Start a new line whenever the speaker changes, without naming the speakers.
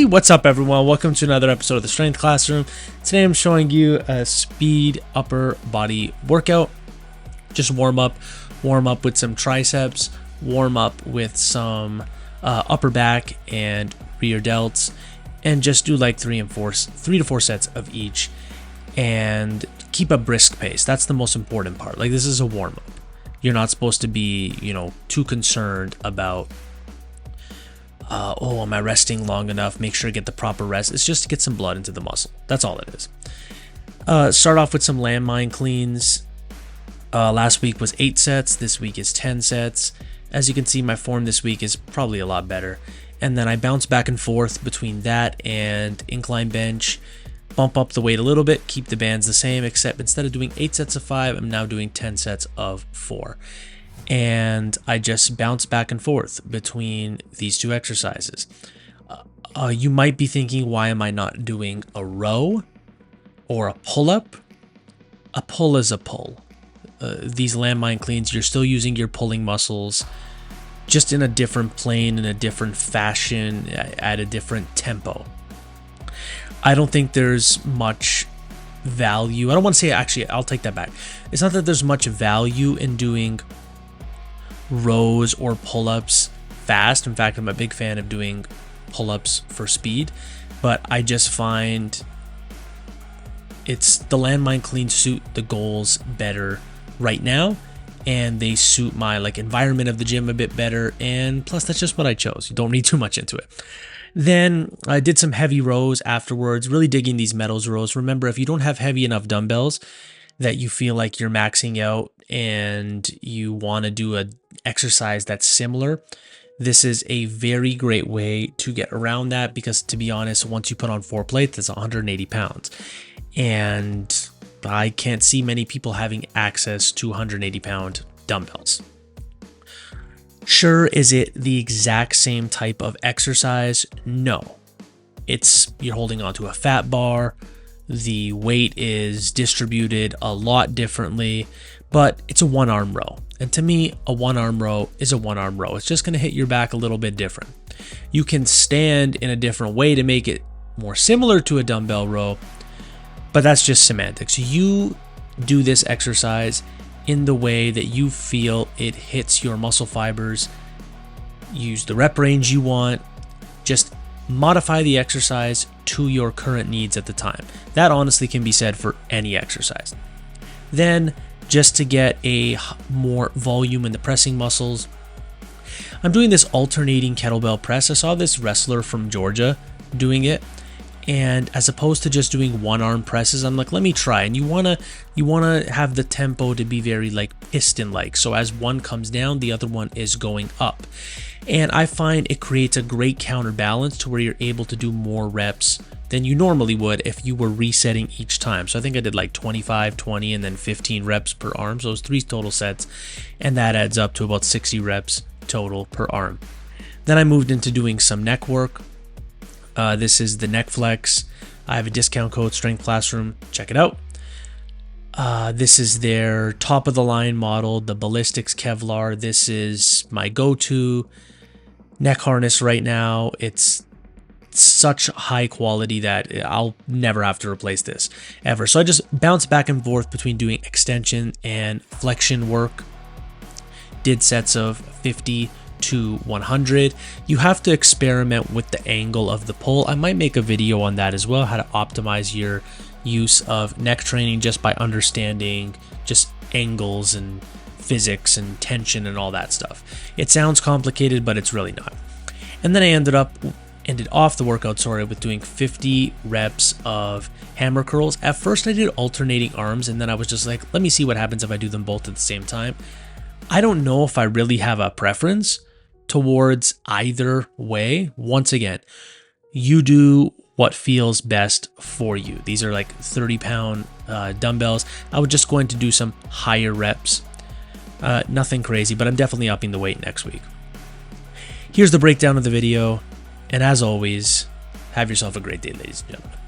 what's up everyone? Welcome to another episode of the Strength Classroom. Today I'm showing you a speed upper body workout. Just warm up with some triceps, warm up with some upper back and rear delts, and just do like 3 to 4 sets of each, and keep a brisk pace. That's the most important part. Like, this is a warm up. You're not supposed to be, too concerned about am I resting long enough? Make sure to get the proper rest. It's just to get some blood into the muscle. That's all it is. Start off with some landmine cleans. Last week was 8 sets. This week is 10 sets. As you can see, my form this week is probably a lot better. And then I bounce back and forth between that and incline bench. Bump up the weight a little bit, keep the bands the same, except instead of doing 8 sets of 5, I'm now doing 10 sets of 4. And I just bounce back and forth between these two exercises. You might be thinking, why am I not doing a row or a pull-up? A pull is a pull. These landmine cleans, you're still using your pulling muscles, just in a different plane, in a different fashion, at a different tempo. I don't think there's much value. I don't want to say, actually, I'll take that back. It's not that there's much value in doing rows or pull-ups fast. In fact, I'm a big fan of doing pull-ups for speed, but I just find the landmine cleans suit the goals better right now, and they suit my environment of the gym a bit better, and plus that's just what I chose. You don't read too much into it. Then I did some heavy rows afterwards, really digging these Meadows rows. Remember, if you don't have heavy enough dumbbells that you feel like you're maxing out and you want to do an exercise that's similar, this is a very great way to get around that, because to be honest, once you put on 4 plates, that's 180 pounds. And I can't see many people having access to 180 pound dumbbells. Sure, is it the exact same type of exercise? No. You're holding onto a fat bar. The weight is distributed a lot differently, but it's a one-arm row. And to me, a one-arm row is a one-arm row. It's just going to hit your back a little bit different. You can stand in a different way to make it more similar to a dumbbell row, but that's just semantics. You do this exercise in the way that you feel it hits your muscle fibers. Use the rep range you want. Just modify the exercise to your current needs at the time. That honestly can be said for any exercise. Then, just to get a more volume in the pressing muscles, I'm doing this alternating kettlebell press. I saw this wrestler from Georgia doing it, and as opposed to just doing one-arm presses, I'm like, let me try. And you wanna have the tempo to be very piston-like. So as one comes down, the other one is going up. And I find it creates a great counterbalance to where you're able to do more reps than you normally would if you were resetting each time. So I think I did 25, 20, and then 15 reps per arm. So it was 3 total sets, and that adds up to about 60 reps total per arm. Then I moved into doing some neck work. This is the neck flex. I have a discount code, Strength Classroom. Check it out. This is their top of the line model, the Ballistics Kevlar. This is my go-to neck harness right now. It's such high quality that I'll never have to replace this ever. So I just bounce back and forth between doing extension and flexion work. Did sets of 50 to 100. You have to experiment with the angle of the pull. I might make a video on that as well, how to optimize your use of neck training just by understanding just angles and physics and tension and all that stuff. It sounds complicated, but it's really not. And then I ended off the workout, with doing 50 reps of hammer curls. At first I did alternating arms, and then I was just like, let me see what happens if I do them both at the same time. I don't know if I really have a preference towards either way. Once again, you do what feels best for you. These are 30-pound dumbbells. I was just going to do some higher reps. Nothing crazy, but I'm definitely upping the weight next week. Here's the breakdown of the video, and as always, have yourself a great day, ladies and gentlemen.